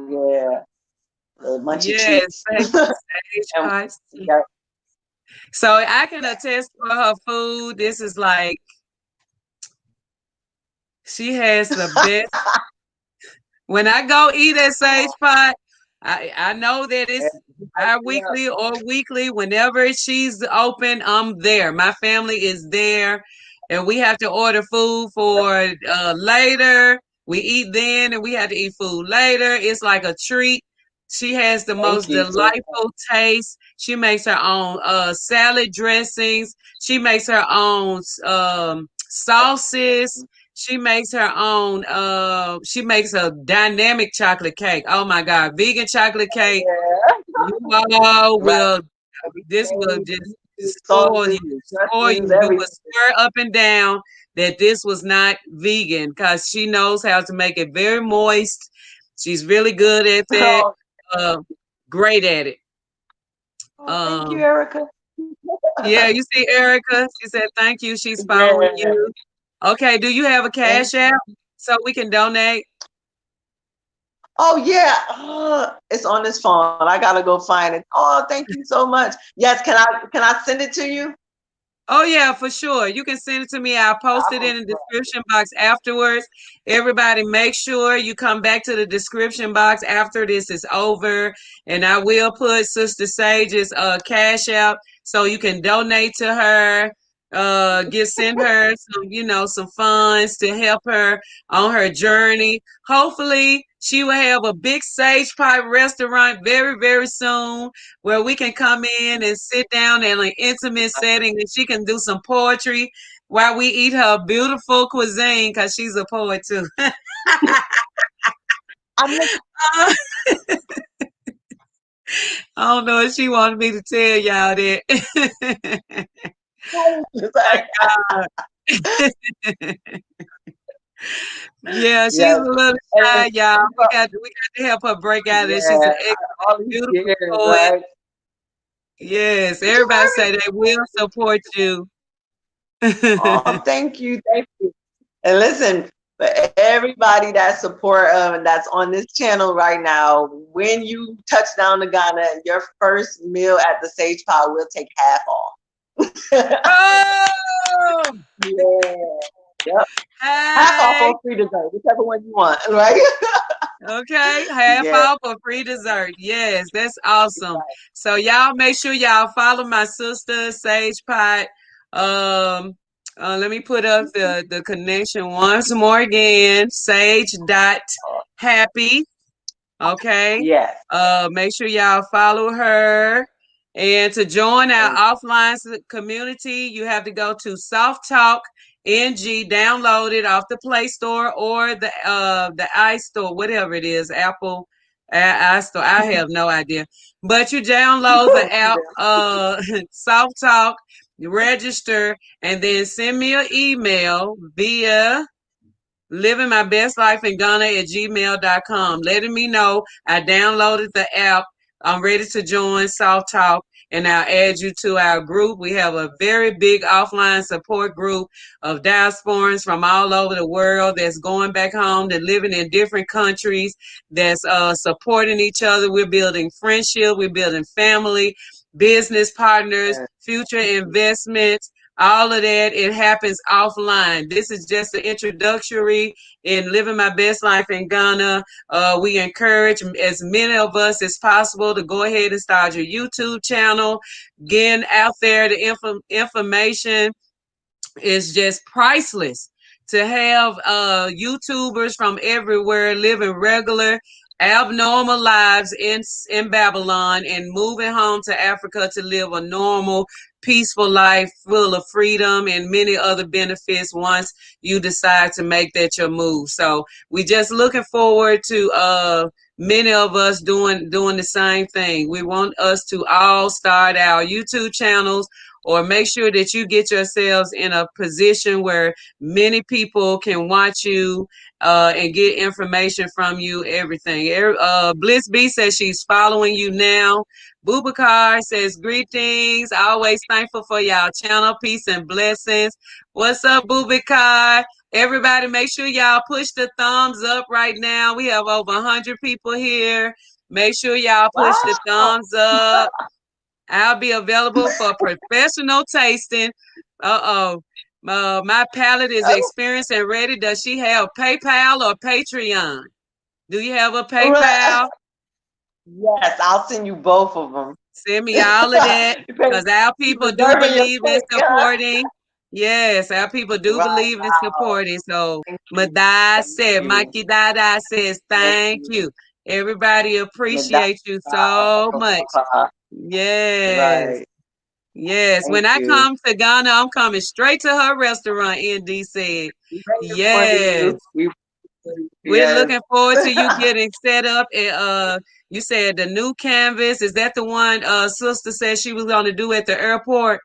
Yeah. a bunch of Yes, treats. sage And pipes. we got, So I can attest for her food. This is like she has the best. When I go eat at Sage Pot, I know that it's yeah. bi-weekly or weekly. Whenever she's open, I'm there. My family is there, and we have to order food for later. We eat then, and we have to eat food later. It's like a treat. She has the Thank most you so delightful taste. She makes her own salad dressings. She makes her own sauces. She makes her own she makes a dynamic chocolate cake. Oh my God, vegan chocolate cake. much. You all Right. will this will Everything, just spoil sauces, you, spoil dressings, you. You will everything. swear up and down that this was not vegan because she knows how to make it very moist. She's really good at that. Oh, Uh, great at it. thank you, Um, Erica. yeah, you see Erica, she said thank you. She's following Yeah, you. Okay, do you have a thank cash you. app so we can donate? Oh yeah, it's on this phone. I gotta go find it. Oh, thank you so much. Yes, can I send it to you? Oh yeah, for sure. You can send it to me. I'll post it Oh, in the description box afterwards. Everybody make sure you come back to the description box after this is over. And I will put Sister Sage's cash out so you can donate to her. Send her some, some funds to help her on her journey. Hopefully she will have a big sage pie restaurant very, very soon where we can come in and sit down in an intimate setting and she can do some poetry while we eat her beautiful cuisine because she's a poet too. I'm I don't know if she wanted me to tell y'all that. sorry. Yeah, she's a Yes. little And shy, y'all. We got to help her break out of it. She's yeah, an excellent, all these beautiful years, poet. right? Yes, Did you everybody hear say me? they will support you. Oh, thank you, thank you. And listen, for everybody that support and that's on this channel right now, when you touch down to Ghana, your first meal at the Sage Pie will take half off. Oh, Yeah. Yep. Half off hey. or free dessert, whichever one you want, right? Okay, half Yeah. off or free dessert. Yes, that's awesome. So y'all make sure y'all follow my sister Sage Pot. Let me put up the connection once more again. Sage dot happy. Okay. Yes. Make sure y'all follow her. And to join our offline community, you have to go to Soft Talk NG, download it off the Play Store or the iStore, whatever it is, Apple iStore. I have no idea. But you download the app, Soft Talk, you register, and then send me an email via living my best life in Ghana at gmail.com, letting me know I downloaded the app. I'm ready to join Soft Talk and I'll add you to our group. We have a very big offline support group of diasporans from all over the world that's going back home, that living in different countries, that's supporting each other. We're building friendship, we're building family, business partners, future investments, all of that. It happens offline. This is just an introductory in living my best life in Ghana. We encourage as many of us as possible to go ahead and start your YouTube channel, getting out there the information is just priceless. To have YouTubers from everywhere living regular, abnormal lives in Babylon and moving home to Africa to live a normal, peaceful life full of freedom and many other benefits once you decide to make that your move. So we just looking forward to many of us doing the same thing. We want us to all start our YouTube channels or make sure that you get yourselves in a position where many people can watch you and get information from you, everything. Bliss B says she's following you now. Bubakar says, greetings. Always thankful for y'all channel. Peace and blessings. What's up, Bubakar? Everybody, make sure y'all push the thumbs up right now. We have over 100 people here. Make sure y'all push the Wow. thumbs up. I'll be available for professional tasting. Uh-oh. My palate is Oh, experienced and ready. Does she have PayPal or Patreon? Do you have a right. PayPal? Yes, I'll send you both of them. Send me all of that because our You people do deserving your believe in quick, huh? supporting. Yes, our people do Right. believe in Wow. supporting. So, Thank you. Madai Thank said, you. Mikey Dada says, Thank thank you. you. Everybody Madonna. appreciate you so much. Yes. Right. Yes. When Thank I you. come to Ghana, I'm coming straight to her restaurant, ND said. We waiting for Yes. you. We We're yes. looking forward to you getting set up. And you said the new canvas. Is that the one sister said she was gonna do at the airport?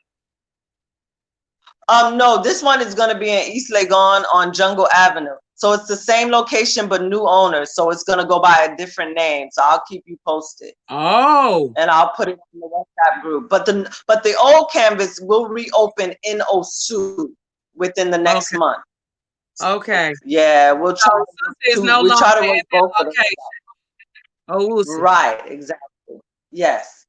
No, this one is gonna be in East Legon on Jungle Avenue. So it's the same location but new owners. So it's gonna go by a different name. So I'll keep you posted. Oh. And I'll put it in the WhatsApp group. But the old canvas will reopen in Osu within the next Okay. month. Okay. Yeah, we'll try So sister is to no we longer try to work at both that of them. location. Oh, Right, exactly. Yes.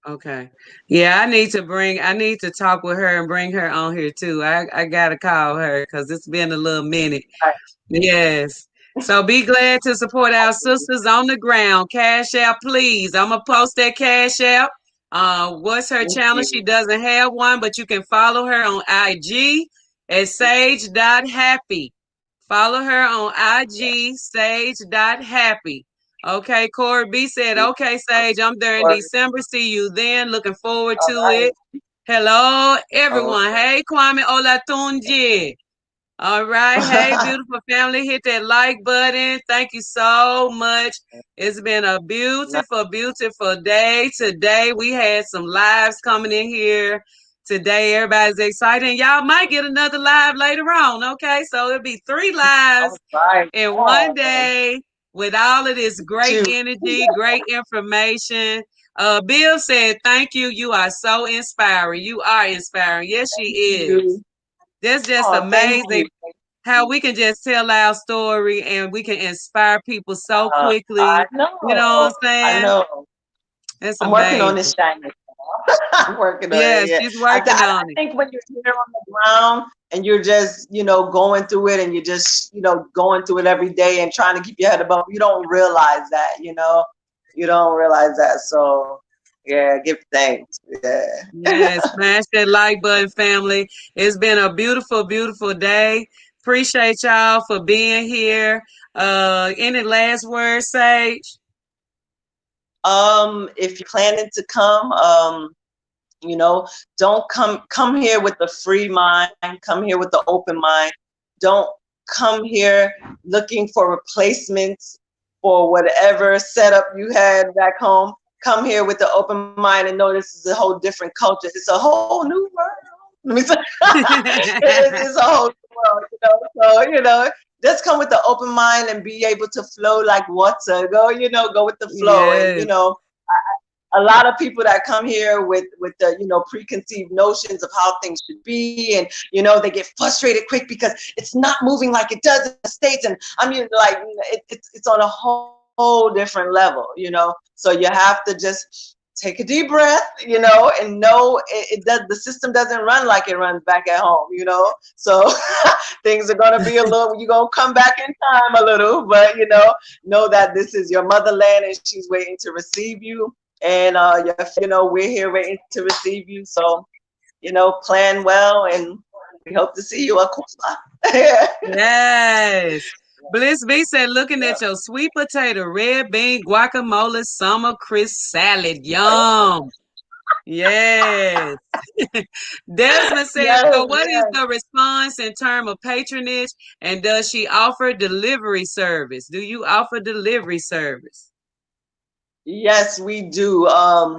okay. Yeah, I need to talk with her and bring her on here too. I gotta call her because it's been a little minute. Right. Yes. So be glad to support our sisters on the ground. Cash App, please. I'm gonna post that Cash App. What's her Thank channel? She you. doesn't have one, but you can follow her on IG at sage.happy. Follow her on IG, sage.happy. Okay, Corey B said, okay, Sage, I'm there in December. See you then. Looking forward All to right. it. Hello, Oh. everyone. Hey, Kwame Olatunji. All right. Hey, beautiful family. Hit that like button. Thank you so much. It's been a beautiful, beautiful day. Today, we had some lives coming in here. Today, everybody's excited. And y'all might get another live later on. Okay. So it'll be 3 lives All right. in one Yeah. day with all of this great Two. energy, great information. Bill said, thank you. You are so inspiring. You are inspiring. Yes, she is. You. That's just Oh, thank amazing you. Thank how you. we can just tell our story and we can inspire people so I quickly. You know what I'm know. I saying? know. It's I'm working on amazing. this shyness. I'm working on Yeah, it. Yeah. she's working I on it. think when you're here on the ground and you're just, going through it and you're just, going through it every day and trying to keep your head above, you don't realize that. You don't realize that. So, yeah, give thanks. Yeah. Yes, smash that like button, family. It's been a beautiful, beautiful day. Appreciate y'all for being here. Any last words, Sage? If you're planning to come, you know, don't come here with a free mind, come here with the open mind. Don't come here looking for replacements for whatever setup you had back home. Come here with the open mind and know this is a whole different culture. It's a whole new world. Let me say, it's a whole new world. So just come with the open mind and be able to flow like water. Go with the flow. And Yes, a lot of people that come here with the preconceived notions of how things should be, and they get frustrated quick because it's not moving like it does in the States. And I mean, like, it's on a whole different level. So you have to just take a deep breath, and know it does. The system doesn't run like it runs back at home. So things are gonna be a little. You're gonna come back in time a little, but know that this is your motherland and she's waiting to receive you. And we're here waiting to receive you. So, plan well, and we hope to see you, of course. yes. Bliss B said, looking at your sweet potato, red bean, guacamole, summer crisp salad. Yum. Yes. Desmond said, Yes, so what is the response in terms of patronage and does she offer delivery service? Do you offer delivery service? yes, we do. I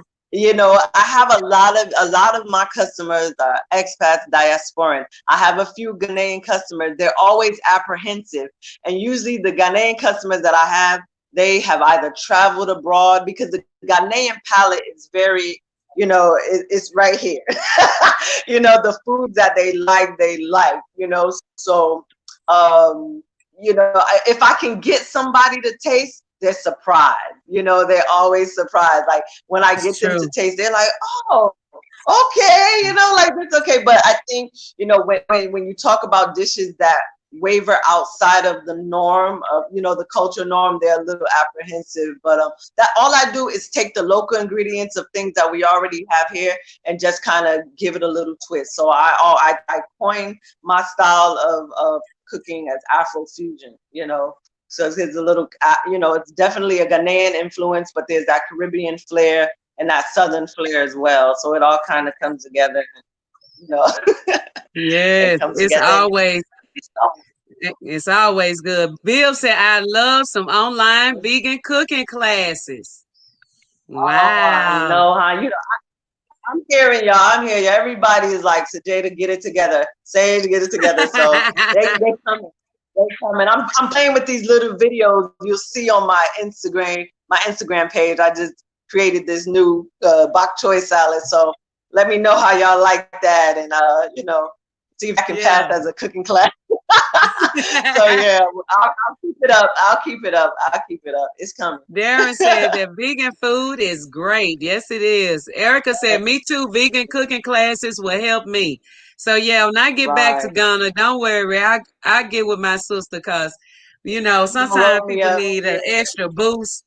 have a lot of my customers are expats, diasporan. I have a few Ghanaian customers. They're always apprehensive, and usually the Ghanaian customers that I have, they have either traveled abroad, because the Ghanaian palate is very, it's right here. The foods that they like, they like. So, if I can get somebody to taste they're surprised. You know, they're always surprised. Like when I It's get them to true. taste, they're like, oh, okay, you know, like it's okay. But I think, you know, when you talk about dishes that waver outside of the norm of, you know, the cultural norm, they're a little apprehensive. But that all I do is take the local ingredients of things that we already have here and just kind of give it a little twist. So I coined my style of cooking as Afro fusion, you know. So it's a little, you know, it's definitely a Ghanaian influence, but there's that Caribbean flair and that Southern flair as well. So it all kind of comes together, you know. It Yes, comes together. it's always good. Bill said, I love some online vegan cooking classes. Oh, I Wow. know, huh? You know, I'm hearing y'all. I'm hearing you. Everybody is like, Sajada, get it together. Say to get it together. So they coming. They coming. I'm playing with these little videos you'll see on my Instagram page. I just created this new bok choy salad. So let me know how y'all like that, and you know, see if I can pass Yeah. as a cooking class. So yeah, I'll keep it up. I'll keep it up. I'll keep it up. It's coming. Darren said that vegan food is great. Yes, it is. Erica said, me too. Vegan cooking classes will help me. So yeah, when I get back to Right. Ghana, don't worry. I get with my sister because, you know, You gonna sometimes roll me people up? need Yeah. an extra boost,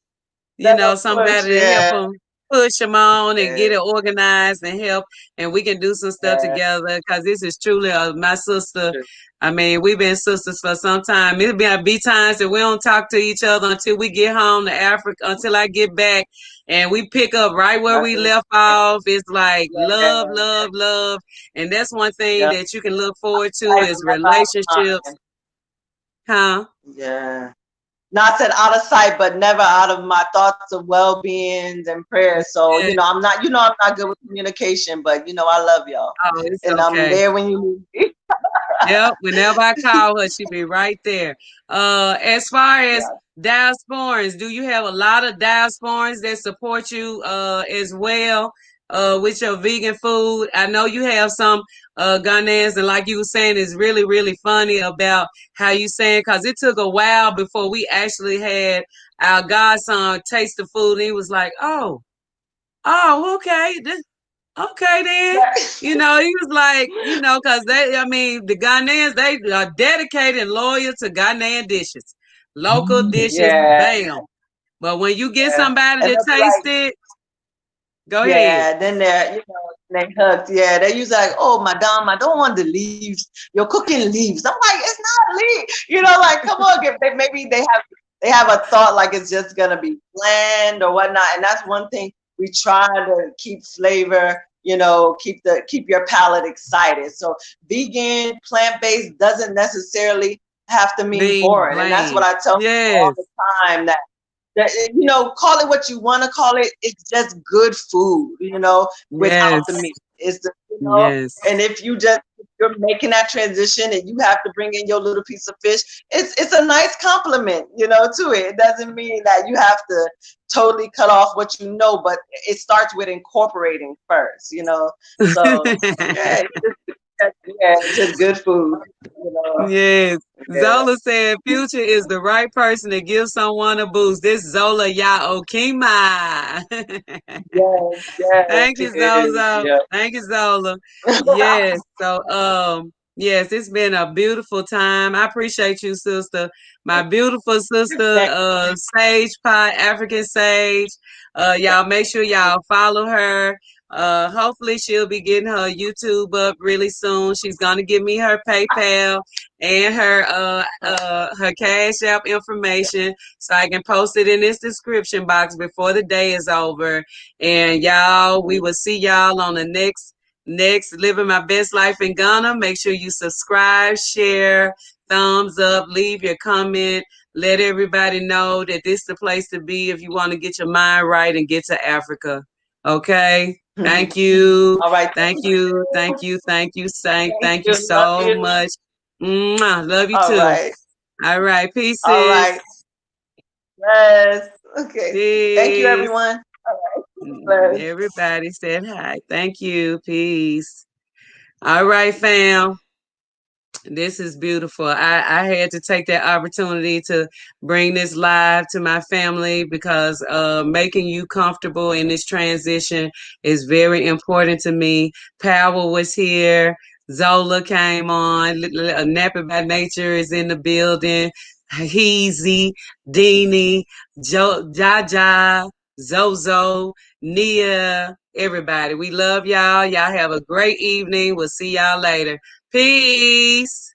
you know, That'll push. somebody to help Yeah. them push them on and get Yeah. it organized and help, and we can do some stuff Yeah. together. Because this is truly my sister. I mean, we've been sisters for some time. It'll be times that we don't talk to each other until we get home to Africa, until I get back, and we pick up right where That's we it. left off. It's like love, Yeah. love, love, and that's one thing Yeah. that you can look forward to Sight, is but never out of relationships, mind. huh? Yeah. Not said out of sight, but never out of my thoughts of well-being and prayers. So, Yeah. you know, I'm not good with communication, but you know, I love y'all. Oh, it's And I'm okay. there when you need me. Yep, whenever I call her, she be right there. As far as Yeah. diasporans, do you have a lot of diasporans that support you as well with your vegan food? I know you have some Ghanaians, and like you were saying, it's really, really funny about how you saying, because it took a while before we actually had our godson taste the food, and he was like, oh, okay. Okay, then. Yeah. You know, he was like, you know, because I mean, the Ghanaians, they are dedicated and loyal to Ghanaian dishes, local dishes, Yeah. bam. But when you get Yeah. somebody And to they'll be taste like, it, go ahead. yeah, then they're, you know, they hooked. Yeah, they use like, oh, madam, I don't want the leaves. You're cooking leaves. I'm like, it's not leaves. You know, like, come on, maybe they have a thought like it's just gonna be bland or whatnot. And that's one thing we try to keep flavor. You know, keep your palate excited. So vegan, plant-based doesn't necessarily have to mean Being boring. And that's what bland. I tell people all Yes, the time, that, you know, call it what you want to call it. It's just good food, you know, without the yes, meat. It's the, you know, yes. and if you're making that transition and you have to bring in your little piece of fish, it's a nice compliment, you know, to it. It doesn't mean that you have to totally cut off what you know, but it starts with incorporating first, you know. So yeah, it's just good food, you know. Yes. Yeah. Zola said PhuCha is the right person to give someone a boost. This Zola Yaokima. Yes, yes, Thank you, it is. Zozo. Yeah. Thank you, Zola. Yes. So, yes, it's been a beautiful time. I appreciate you, sister. My beautiful sister, Sage Pie, African Sage. Y'all make sure y'all follow her. Hopefully she'll be getting her YouTube up really soon. She's gonna give me her PayPal and her Cash App information so I can post it in this description box before the day is over. And y'all, we will see y'all on the next Living My Best Life in Ghana. Make sure you subscribe, share, thumbs up, leave your comment. Let everybody know that this is the place to be if you want to get your mind right and get to Africa. Okay. Thank you. All right. Thank you. Thank you. Thank you. Thank Thank you you. Love so you. much. Mwah. Love you All too. right. All right. All Pieces. right. Yes. Okay. Thank you, Peace. everyone. All right. Bless. Everybody said hi. Thank you. Peace. All right, fam. This is beautiful. I had to take that opportunity to bring this live to my family because making you comfortable in this transition is very important to me. Power was here. Zola came on. Nappy by Nature is in the building. Heezy, Deanie, Jaja, Zozo, Nia, everybody. We love y'all. Y'all have a great evening. We'll see y'all later. Peace.